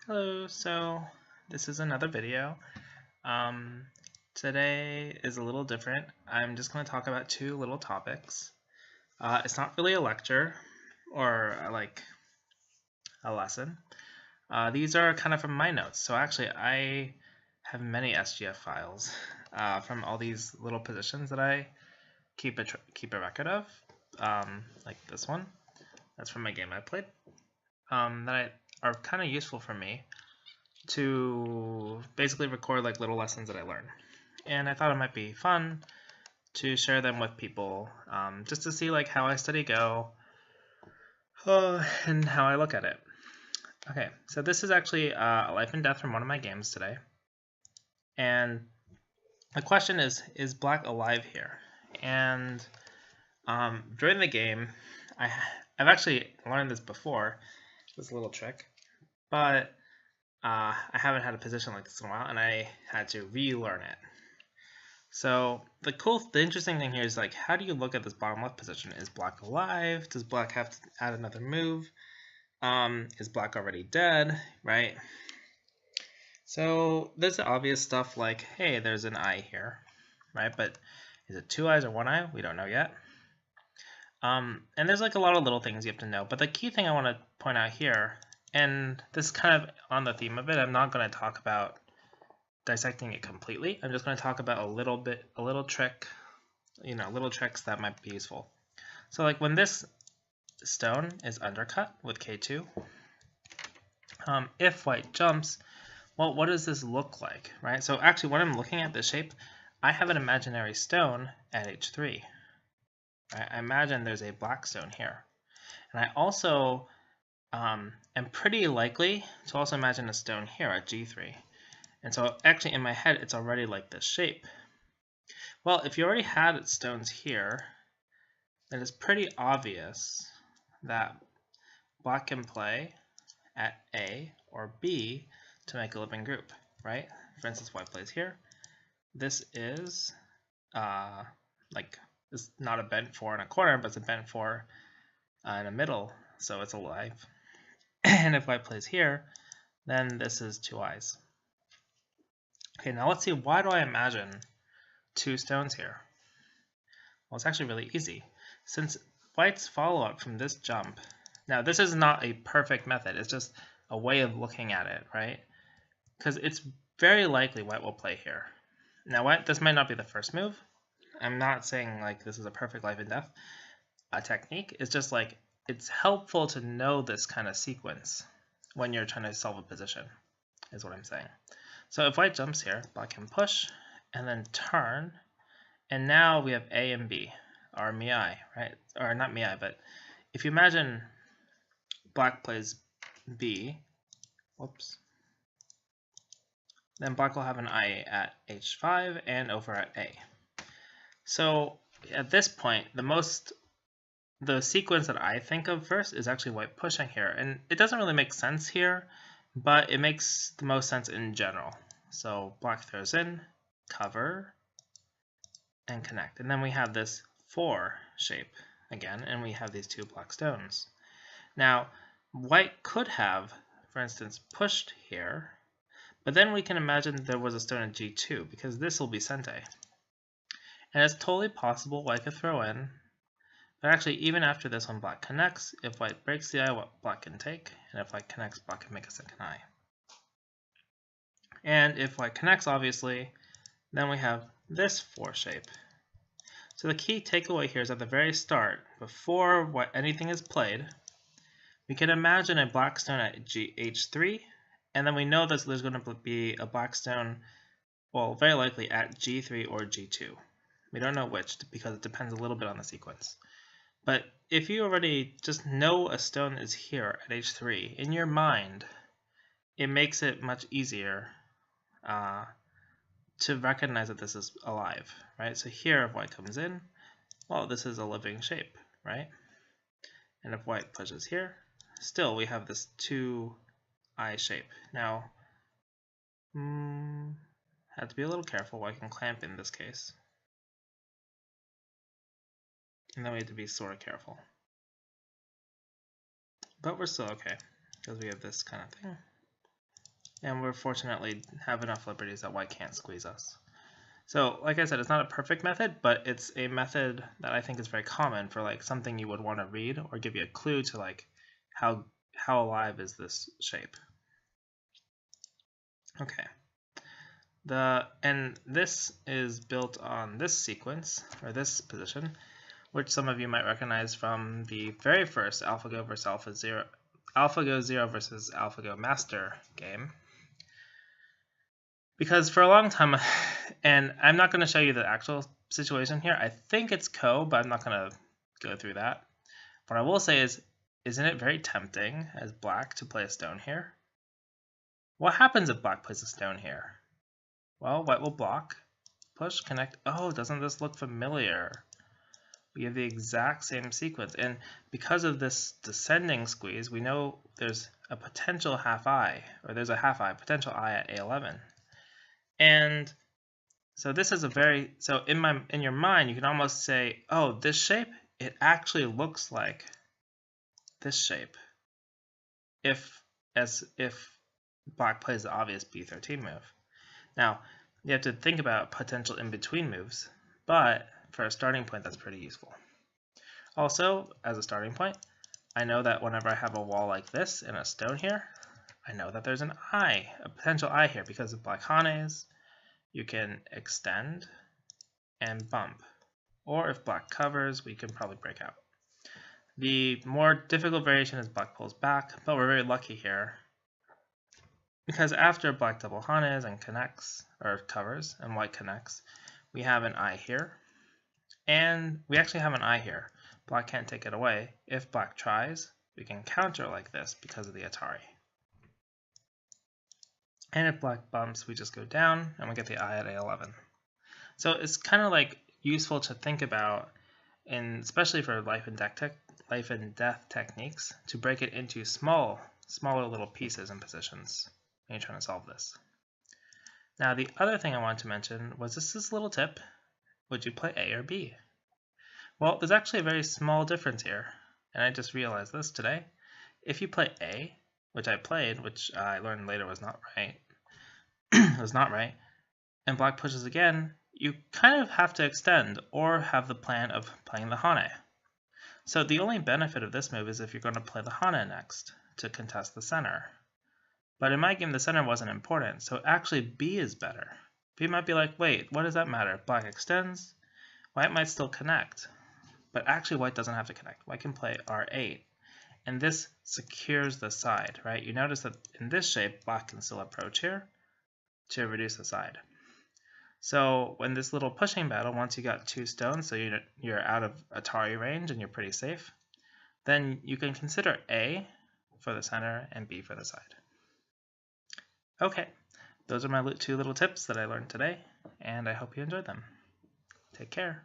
Hello, so this is another video. Um, Today is a little different. I'm just going to talk about two little topics. It's not really a lecture or like a lesson. These are kind of from my notes. So actually, I have many SGF files from all these little positions that I keep a record of, like this one. That's from my game I played. Are kind of useful for me to basically record like little lessons that I learn. And I thought it might be fun to share them with people, just to see like how I study Go and how I look at it. Okay, so this is actually a life and death from one of my games today. And the question is Black alive here? And during the game, I've actually learned this before, this little trick, but I haven't had a position like this in a while, and I had to relearn it. So the interesting thing here is like, how do you look at this bottom left position? Is Black alive? Does Black have to add another move? Is Black already dead? Right? So there's the obvious stuff like, hey, there's an eye here, right? But is it two eyes or one eye? We don't know yet. And there's like a lot of little things you have to know. But the key thing I want to point out here, and this is kind of on the theme of it, I'm not going to talk about dissecting it completely. I'm just going to talk about a little trick, little tricks that might be useful. So like when this stone is undercut with K2, if white jumps, well, what does this look like, right? So actually when I'm looking at this shape, I have an imaginary stone at H3. I imagine there's a black stone here. And I also am pretty likely to also imagine a stone here at G3. And so actually in my head, it's already like this shape. Well, if you already had stones here, then it's pretty obvious that Black can play at A or B to make a living group, right? For instance, white plays here. This is it's not a bent 4 in a corner, but it's a bent 4 in the middle, so it's alive. And if white plays here, then this is two eyes. Okay, now let's see, why do I imagine two stones here? Well, it's actually really easy. Since white's follow-up from this jump, now this is not a perfect method, it's just a way of looking at it, right? Because it's very likely white will play here. Now, this might not be the first move. I'm not saying like this is a perfect life and death technique. It's just like it's helpful to know this kind of sequence when you're trying to solve a position, is what I'm saying. So if white jumps here, black can push and then turn, and now we have A and B, or Miai, right? Or not Miai, but if you imagine black plays B, whoops, then black will have an eye at H5 and over at A. So at this point, the sequence that I think of first is actually white pushing here, and it doesn't really make sense here, but it makes the most sense in general. So black throws in, cover, and connect, and then we have this 4 shape again, and we have these two black stones. Now white could have, for instance, pushed here, but then we can imagine there was a stone in G2 because this will be Sente. And it's totally possible white could throw in, but actually even after this one black connects, if white breaks the eye, black can take, and if white connects, black can make a second eye. And if white connects, obviously, then we have this 4 shape. So the key takeaway here is at the very start, before anything is played, we can imagine a black stone at H3, and then we know that there's going to be a black stone, well, very likely at G3 or G2. We don't know which because it depends a little bit on the sequence. But if you already just know a stone is here at H3, in your mind, it makes it much easier to recognize that this is alive, right? So here, if white comes in, well, this is a living shape, right? And if white pushes here, still we have this 2-eye shape. Now, have to be a little careful. White can clamp in this case. And then we have to be sort of careful. But we're still okay, because we have this kind of thing. And we're fortunately have enough liberties that white can't squeeze us. So like I said, it's not a perfect method, but it's a method that I think is very common for like something you would want to read or give you a clue to like how alive is this shape. Okay. And this is built on this sequence or this position, which some of you might recognize from the very first AlphaGo versus AlphaGo Zero versus AlphaGo Master game. Because for a long time, and I'm not going to show you the actual situation here. I think it's Ko, but I'm not going to go through that. What I will say is, isn't it very tempting as black to play a stone here? What happens if black plays a stone here? Well, white will block, push, connect. Oh, doesn't this look familiar? We have the exact same sequence. And because of this descending squeeze, we know there's a potential half I, or there's a half I, potential I at A11. And so this is a very, so in your mind, you can almost say, oh, this shape, it actually looks like this shape if black plays the obvious B13 move. Now, you have to think about potential in-between moves, but for a starting point, that's pretty useful. Also, as a starting point, I know that whenever I have a wall like this and a stone here, I know that there's an I, a potential I here, because of black hanes, you can extend and bump. Or if black covers, we can probably break out. The more difficult variation is black pulls back, but we're very lucky here because after black double hanes and connects, or covers, and white connects, we have an I here, and we actually have an I here. Black can't take it away. If black tries, we can counter like this because of the Atari. And if black bumps, we just go down, and we get the I at A11. So it's kind of like useful to think about, and especially for life and death techniques, to break it into smaller little pieces and positions when you're trying to solve this. Now, the other thing I wanted to mention was this little tip. Would you play A or B? Well, there's actually a very small difference here, and I just realized this today. If you play A, which I played, which I learned later was not right, and black pushes again, you kind of have to extend or have the plan of playing the hane. So the only benefit of this move is if you're going to play the hane next to contest the center. But in my game, the center wasn't important, so actually B is better. B might be like, wait, what does that matter? Black extends, white might still connect, but actually white doesn't have to connect. White can play R8, and this secures the side, right? You notice that in this shape, black can still approach here to reduce the side. So when this little pushing battle, once you got 2 stones, so you're out of Atari range and you're pretty safe, then you can consider A for the center and B for the side. Okay, those are my 2 little tips that I learned today, and I hope you enjoyed them. Take care.